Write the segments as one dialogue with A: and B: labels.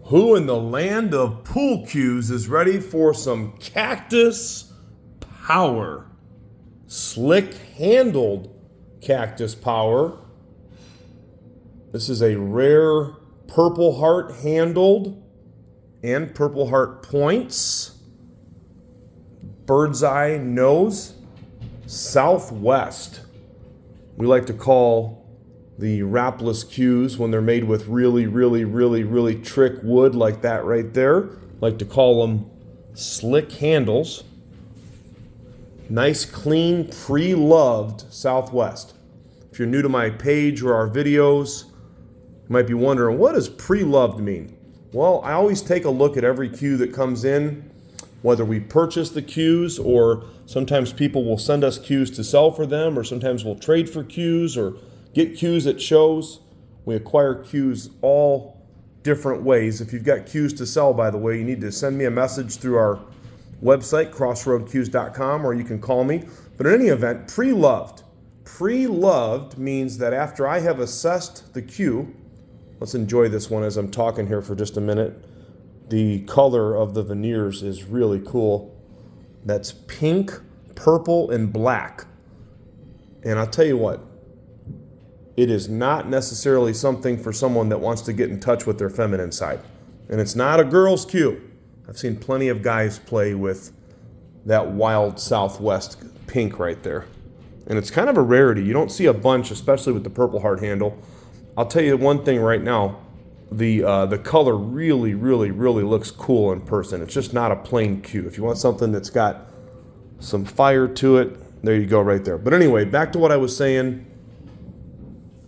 A: Who in the land of pool cues is ready for some cactus power? Slick handled cactus power. This is a rare purple heart handled and purple heart points. Birdseye nose. Southwest. We like to call the wrapless cues when they're made with really trick wood like that right there. Like to call them slick handles. Nice, clean, pre-loved Southwest. If you're new to my page or our videos, you might be wondering, what does pre-loved mean? Well, I always take a look at every cue that comes in, whether we purchase the cues or sometimes people will send us cues to sell for them, or sometimes we'll trade for cues or get cues at shows. We acquire cues all different ways. If you've got cues to sell, by the way, you need to send me a message through our website, crossroadcues.com, or you can call me. But in any event, pre-loved. Pre-loved means that after I have assessed the cue, let's enjoy this one as I'm talking here for just a minute. The color of the veneers is really cool. That's pink, purple, and black. And I'll tell you what, it is not necessarily something for someone that wants to get in touch with their feminine side. And it's not a girl's cue. I've seen plenty of guys play with that wild Southwest pink right there. And it's kind of a rarity. You don't see a bunch, especially with the purple heart handle. I'll tell you one thing right now. The color really looks cool in person. It's just not a plain cue. If you want something that's got some fire to it, there you go right there. But anyway, back to what I was saying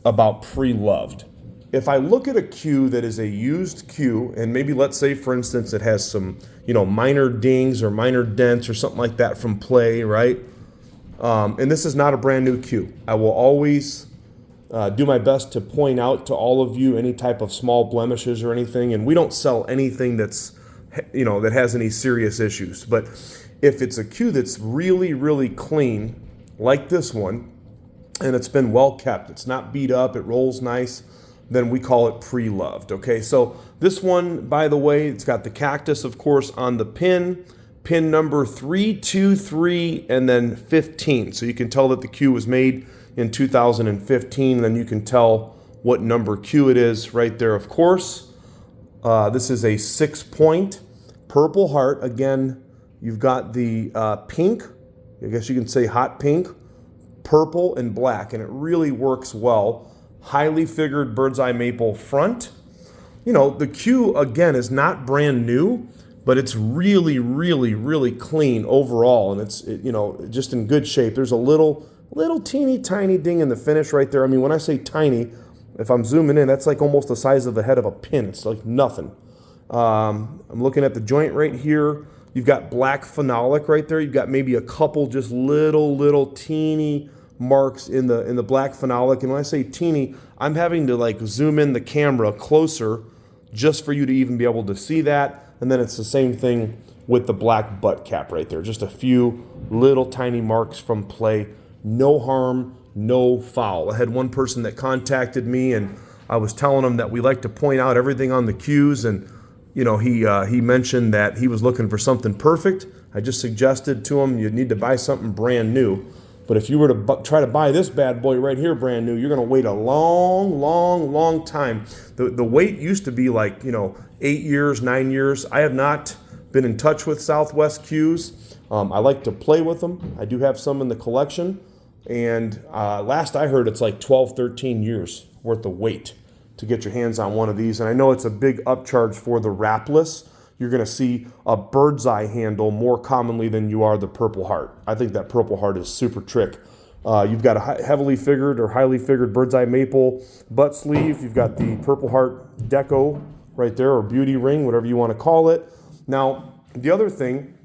A: about pre-loved. If I look at a cue that is a used cue, and maybe let's say, for instance, it has some, minor dings or minor dents or something like that from play, right? And this is not a brand new cue. I will always do my best to point out to all of you any type of small blemishes or anything, and we don't sell anything that's, that has any serious issues. But if it's a cue that's really clean, like this one, and it's been well kept, it's not beat up, it rolls nice, then we call it pre-loved, okay? So this one, by the way, it's got the cactus, of course, on the pin number 323 and then 15. So you can tell that the cue was made in 2015, and then you can tell what number cue it is right there, of course. This is a 6-point purple heart. Again, you've got the pink, I guess you can say hot pink, purple, and black, and it really works well. Highly figured Birdseye Maple front. The cue, again, is not brand new, but it's really clean overall, and it's just in good shape. There's a little teeny tiny ding in the finish right there. I mean, when I say tiny, if I'm zooming in, that's like almost the size of the head of a pin. It's like nothing. I'm looking at the joint right here. You've got black phenolic right there. You've got maybe a couple just little teeny marks in the black phenolic. And when I say teeny, I'm having to like zoom in the camera closer just for you to even be able to see that. And then it's the same thing with the black butt cap right there. Just a few little tiny marks from play. No harm, no foul. I had one person that contacted me, and I was telling him that we like to point out everything on the cues, and he mentioned that he was looking for something perfect. I just suggested to him you'd need to buy something brand new. But if you were to try to buy this bad boy right here brand new, you're going to wait a long time. The wait used to be like 8 years, 9 years. I have not been in touch with Southwest cues. I like to play with them. I do have some in the collection. And last I heard, it's like 12, 13 years worth of wait to get your hands on one of these. And I know it's a big upcharge for the Wrapless. You're going to see a Birdseye handle more commonly than you are the Purple Heart. I think that Purple Heart is super trick. You've got a heavily figured or highly figured Birdseye Maple butt sleeve. You've got the Purple Heart deco right there, or beauty ring, whatever you want to call it. Now, the other thing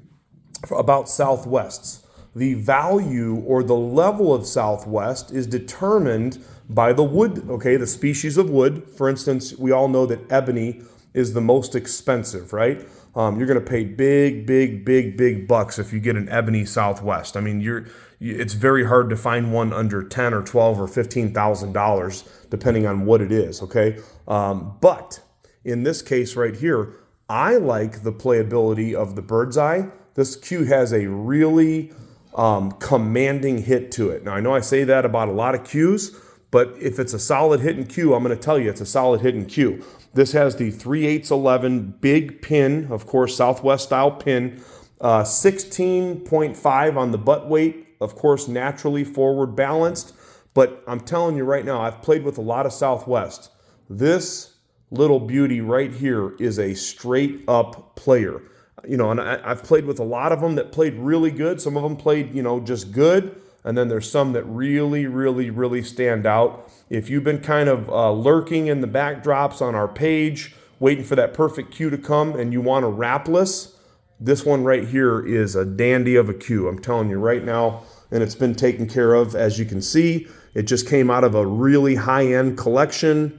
A: about Southwests, the value or the level of Southwest is determined by the wood, okay, the species of wood. For instance, we all know that ebony is the most expensive, right? You're going to pay big bucks if you get an ebony Southwest. I mean, it's very hard to find one under $10 or $12 or $15,000, depending on what it is. Okay, but In this case right here, I like the playability of the Birdseye. This cue has a really commanding hit to it. Now, I know I say that about a lot of cues, but if it's a solid hitting cue, I'm going to tell you it's a solid hitting cue. This has the 3/8 big pin, of course, Southwest style pin, 16.5 on the butt weight, of course, naturally forward balanced. But I'm telling you right now, I've played with a lot of Southwest. This little beauty right here is a straight up player. You know, and I've played with a lot of them that played really good. Some of them played, you know, just good. And then there's some that really, really, really stand out. If you've been kind of lurking in the backdrops on our page, waiting for that perfect cue to come, and you want a Wrapless, this one right here is a dandy of a cue. I'm telling you right now, and it's been taken care of, as you can see. It just came out of a really high-end collection.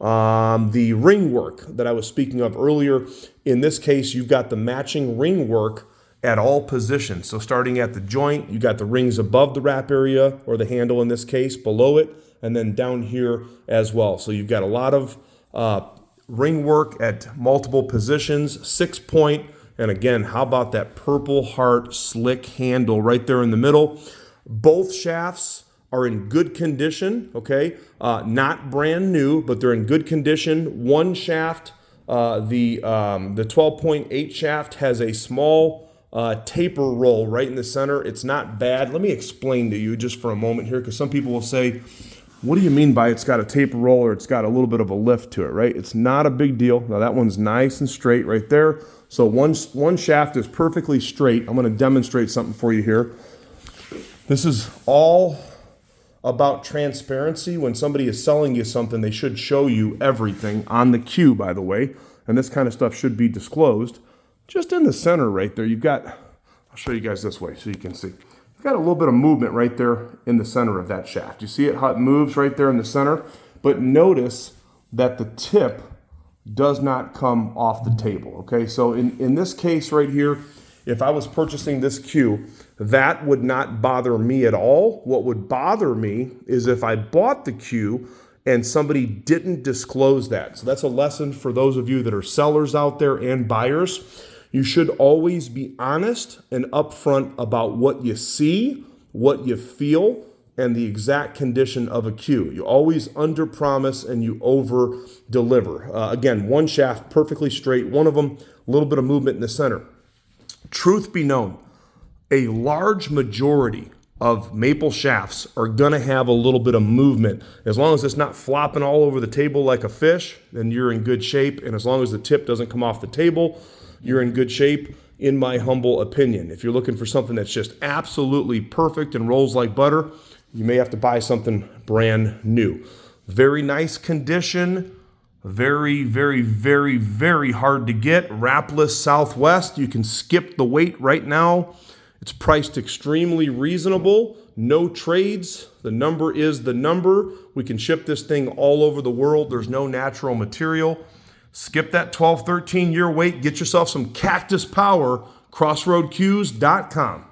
A: The ring work that I was speaking of earlier, in this case, you've got the matching ring work at all positions. So starting at the joint, you got the rings above the wrap area, or the handle in this case, below it, and then down here as well. So you've got a lot of ring work at multiple positions, 6-point, and again, how about that Purple Heart slick handle right there in the middle? Both shafts are in good condition, okay? Not brand new, but they're in good condition. One shaft, the 12.8 shaft has a small taper roll right in the center. It's not bad. Let me explain to you just for a moment here, because some people will say, what do you mean by it's got a taper roll or it's got a little bit of a lift to it, right? It's not a big deal. Now that one's nice and straight right there. So one shaft is perfectly straight. I'm going to demonstrate something for you here. This is all about transparency. When somebody is selling you something, they should show you everything on the cue, by the way. And this kind of stuff should be disclosed. Just in the center right there, you've got, I'll show you guys this way so you can see. You've got a little bit of movement right there in the center of that shaft. You see it, how it moves right there in the center? But notice that the tip does not come off the table, okay? So in this case right here, if I was purchasing this cue, that would not bother me at all. What would bother me is if I bought the cue and somebody didn't disclose that. So that's a lesson for those of you that are sellers out there and buyers. You should always be honest and upfront about what you see, what you feel, and the exact condition of a cue. You always under-promise and you over-deliver. Again, one shaft perfectly straight, one of them a little bit of movement in the center. Truth be known, a large majority of maple shafts are gonna have a little bit of movement. As long as it's not flopping all over the table like a fish, then you're in good shape. And as long as the tip doesn't come off the table, you're in good shape, in my humble opinion. If you're looking for something that's just absolutely perfect and rolls like butter, you may have to buy something brand new. Very nice condition. Very, very, very, very hard to get. Wrapless Southwest. You can skip the wait right now. It's priced extremely reasonable. No trades. The number is the number. We can ship this thing all over the world. There's no natural material. Skip that 12, 13-year wait. Get yourself some Cactus Power. CrossroadCues.com.